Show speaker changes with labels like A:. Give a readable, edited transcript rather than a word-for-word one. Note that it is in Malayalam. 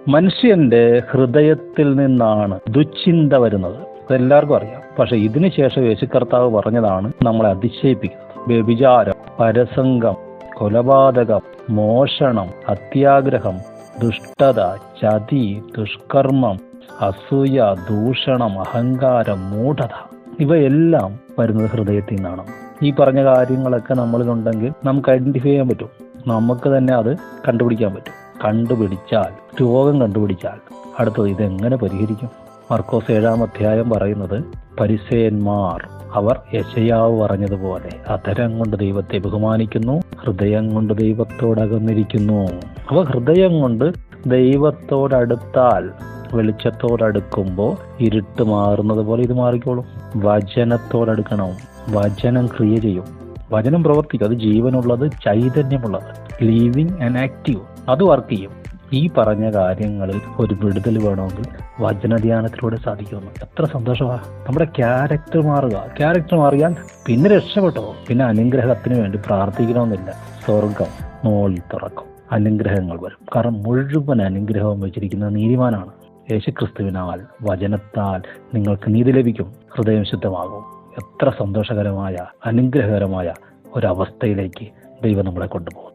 A: മനുഷ്യന്റെ ഹൃദയത്തിൽ നിന്നാണ് ദുശ്ചിന്ത വരുന്നത്. അതെല്ലാവർക്കും അറിയാം. പക്ഷെ ഇതിനു ശേഷം യേശു കർത്താവ് പറഞ്ഞതാണ് നമ്മളെ അതിശയിപ്പിക്കുന്നത്. വ്യഭിചാരം, പരസംഗം, കൊലപാതകം, മോഷണം, അത്യാഗ്രഹം, ദുഷ്ടത, ചതി, ദുഷ്കർമ്മം, അസൂയ, ദൂഷണം, അഹങ്കാരം, മൂഢത, ഇവയെല്ലാം വരുന്നത് ഹൃദയത്തിൽ നിന്നാണ്. ഈ പറഞ്ഞ കാര്യങ്ങളൊക്കെ നമ്മളിലുണ്ടെങ്കിൽ നമുക്ക് ഐഡന്റിഫൈ ചെയ്യാൻ പറ്റും. നമുക്ക് തന്നെ അത് കണ്ടുപിടിക്കാൻ പറ്റും. കണ്ടുപിടിച്ചാൽ, രോഗം കണ്ടുപിടിച്ചാൽ അടുത്തത് ഇതെങ്ങനെ പരിഹരിക്കും? മർക്കോസ് 7-ാം അധ്യായം പറയുന്നത്, പരിസേയന്മാർ അവർ യെശയ്യാവ് പറഞ്ഞതുപോലെ അധരം കൊണ്ട് ദൈവത്തെ ബഹുമാനിക്കുന്നു, ഹൃദയം കൊണ്ട് ദൈവത്തോടകന്നിരിക്കുന്നു. അവ ഹൃദയം കൊണ്ട് ദൈവത്തോടടുത്താൽ, വെളിച്ചത്തോടടുക്കുമ്പോൾ ഇരുട്ട് മാറുന്നത് പോലെ ഇത് മാറിക്കോളും. വചനത്തോടടുക്കണം. വചനം ക്രിയ ചെയ്യും, വചനം പ്രവർത്തിക്കും. അത് ജീവനുള്ളത്, ചൈതന്യമുള്ളത്, ലിവിങ് ആൻഡ് ആക്റ്റീവ്. അത് വർക്ക് ചെയ്യും. ഈ പറഞ്ഞ കാര്യങ്ങളിൽ ഒരു വിടുതൽ വേണമെങ്കിൽ വചനധ്യാനത്തിലൂടെ സാധിക്കുന്നു. എത്ര സന്തോഷമാണ്! നമ്മുടെ ക്യാരക്ടർ മാറുക. ക്യാരക്ടർ മാറിയാൽ പിന്നെ രക്ഷപ്പെട്ടോ. പിന്നെ അനുഗ്രഹത്തിന് വേണ്ടി പ്രാർത്ഥിക്കണമെന്നില്ല. സ്വർഗം മോളിൽ തുറക്കും, അനുഗ്രഹങ്ങൾ വരും. കാരണം മുഴുവൻ അനുഗ്രഹവും വെച്ചിരിക്കുന്നത് നീതിമാനാണ്. യേശുക്രിസ്തുവിനാൽ, വചനത്താൽ നിങ്ങൾക്ക് നീതി ലഭിക്കും, ഹൃദയം ശുദ്ധമാകും. എത്ര സന്തോഷകരമായ, അനുഗ്രഹകരമായ ഒരവസ്ഥയിലേക്ക് ദൈവം നമ്മളെ കൊണ്ടുപോകും.